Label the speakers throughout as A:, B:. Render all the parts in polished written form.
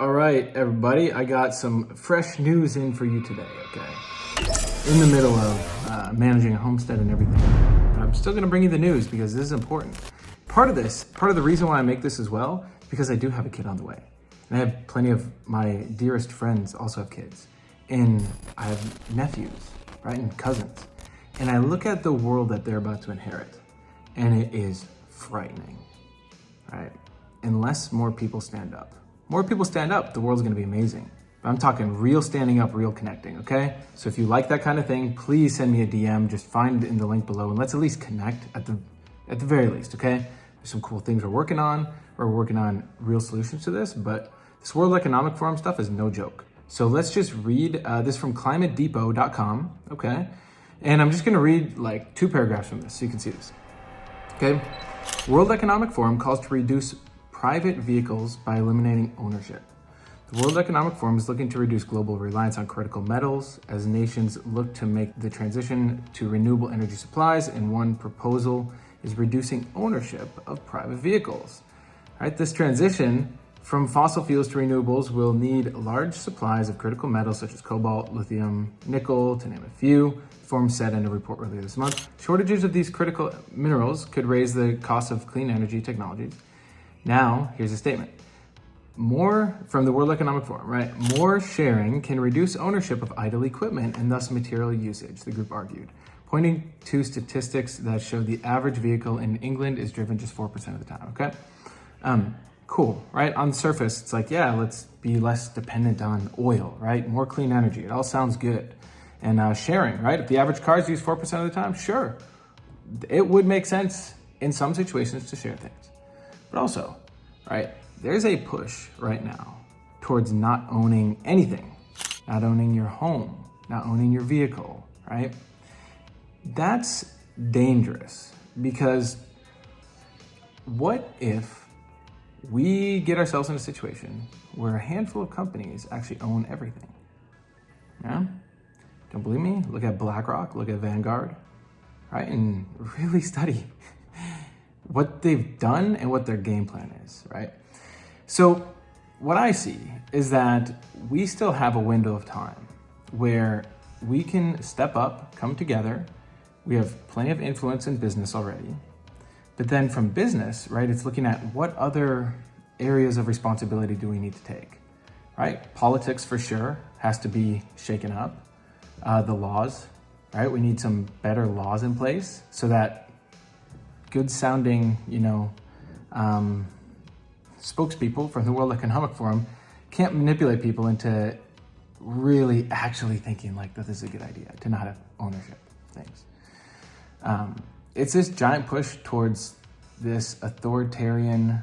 A: All right, everybody, I got some fresh news in for you today, okay? In the middle of managing a homestead and everything. But I'm still gonna bring you the news because this is important. Part of the reason why I make this as well, is because I do have a kid on the way. And I have plenty of my dearest friends also have kids. And I have nephews, right, and cousins. And I look at the world that they're about to inherit, and it is frightening, right? Unless more people stand up. More people stand up, the world's gonna be amazing. But I'm talking real standing up, real connecting, okay? So if you like that kind of thing, please send me a DM, just find it in the link below, and let's at least connect at the very least, okay? There's some cool things we're working on. We're working on real solutions to this, but this World Economic Forum stuff is no joke. So let's just read this from climatedepot.com, okay? And I'm just gonna read like 2 paragraphs from this so you can see this, okay? World Economic Forum calls to reduce private vehicles by eliminating ownership. The World Economic Forum is looking to reduce global reliance on critical metals as nations look to make the transition to renewable energy supplies, and one proposal is reducing ownership of private vehicles. All right, this transition from fossil fuels to renewables will need large supplies of critical metals such as cobalt, lithium, nickel, to name a few. Forum said in a report earlier this month, shortages of these critical minerals could raise the cost of clean energy technologies. Now, here's a statement. More from the World Economic Forum, right? More sharing can reduce ownership of idle equipment and thus material usage, the group argued, pointing to statistics that show the average vehicle in England is driven just 4% of the time, okay? Cool, right? On the surface, it's like, yeah, let's be less dependent on oil, right? More clean energy, it all sounds good. And sharing, right? If the average car is used 4% of the time, sure. It would make sense in some situations to share things. But also, right, there's a push right now towards not owning anything, not owning your home, not owning your vehicle, right? That's dangerous because what if we get ourselves in a situation where a handful of companies actually own everything? Yeah? Don't believe me? Look at BlackRock, look at Vanguard, right? And really study what they've done and what their game plan is, right? So what I see is that we still have a window of time where we can step up, come together. We have plenty of influence in business already. But then from business, right, it's looking at what other areas of responsibility do we need to take, right? Politics for sure has to be shaken up. The laws, right? We need some better laws in place so that good sounding, spokespeople from the World Economic Forum can't manipulate people into really actually thinking like that this is a good idea to not have ownership of things. It's this giant push towards this authoritarian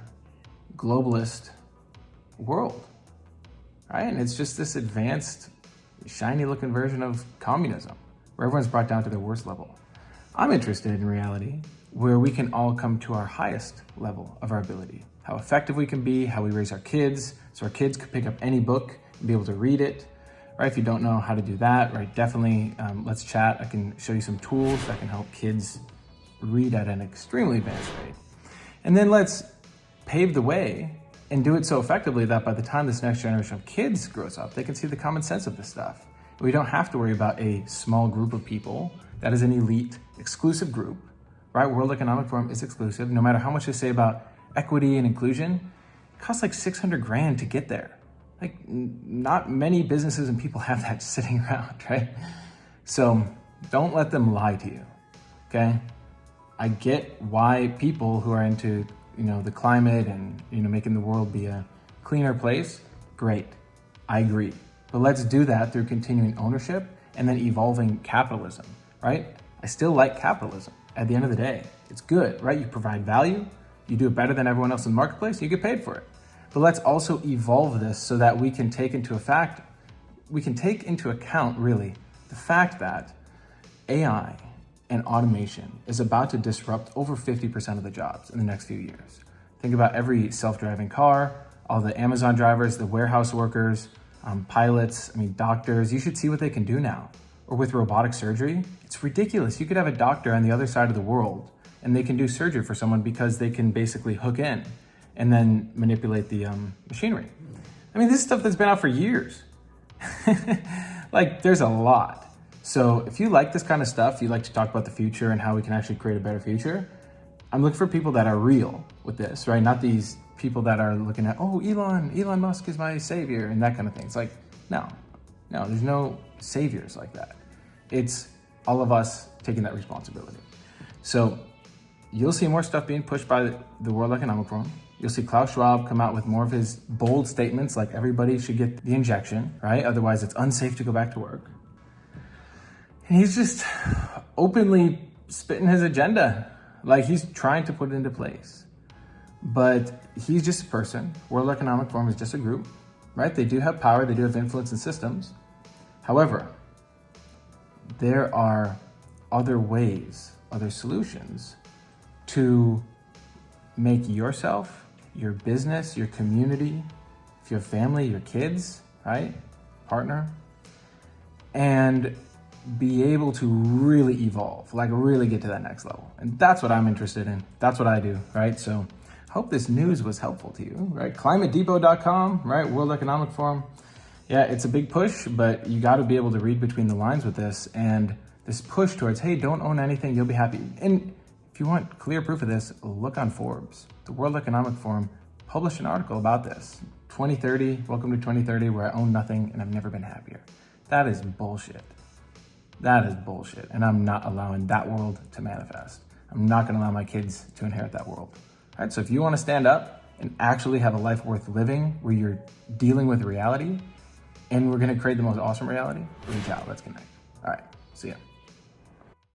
A: globalist world, right? And it's just this advanced, shiny looking version of communism where everyone's brought down to their worst level. I'm interested in reality where we can all come to our highest level of our ability, how effective we can be, how we raise our kids, so our kids could pick up any book and be able to read it, right? If you don't know how to do that, right, definitely let's chat. I can show you some tools that can help kids read at an extremely advanced rate. And then let's pave the way and do it so effectively that by the time this next generation of kids grows up, they can see the common sense of this stuff. We don't have to worry about a small group of people that is an elite, exclusive group, right? World Economic Forum is exclusive. No matter how much they say about equity and inclusion, it costs like 600 grand to get there. Like not many businesses and people have that sitting around, right? So don't let them lie to you, okay? I get why people who are into, the climate and, making the world be a cleaner place, great, I agree. But let's do that through continuing ownership and then evolving capitalism, right? I still like capitalism. At the end of the day, it's good, right? You provide value, you do it better than everyone else in the marketplace, you get paid for it. But let's also evolve this so that we can take into account really the fact that AI and automation is about to disrupt over 50% of the jobs in the next few years. Think about every self-driving car, all the Amazon drivers, the warehouse workers, pilots, doctors. You should see what they can do now. Or with robotic surgery, it's ridiculous. You could have a doctor on the other side of the world and they can do surgery for someone because they can basically hook in and then manipulate the machinery. I mean, this is stuff that's been out for years. Like, there's a lot. So if you like this kind of stuff, you like to talk about the future and how we can actually create a better future, I'm looking for people that are real with this, right? Not these people that are looking at, oh, Elon Musk is my savior and that kind of thing. It's like, no, there's no saviors like that. It's all of us taking that responsibility. So you'll see more stuff being pushed by the World Economic Forum. You'll see Klaus Schwab come out with more of his bold statements, like everybody should get the injection, right? Otherwise it's unsafe to go back to work. And he's just openly spitting his agenda. Like, he's trying to put it into place. But he's just a person. World Economic Forum is just a group, right? They do have power, they do have influence in systems. However, there are other ways, other solutions to make yourself, your business, your community, if you have family, your kids, right? Partner, and be able to really evolve, like really get to that next level. And that's what I'm interested in. That's what I do, right? So I hope this news was helpful to you, right? ClimateDepot.com, right? World Economic Forum. Yeah, it's a big push, but you got to be able to read between the lines with this, and this push towards, hey, don't own anything, you'll be happy. And if you want clear proof of this, look on Forbes. The World Economic Forum published an article about this. 2030, welcome to 2030, where I own nothing and I've never been happier. That is bullshit. That is bullshit. And I'm not allowing that world to manifest. I'm not going to allow my kids to inherit that world. All right, so if you want to stand up and actually have a life worth living where you're dealing with reality and we're going to create the most awesome reality, reach out. Let's connect. All right, see ya.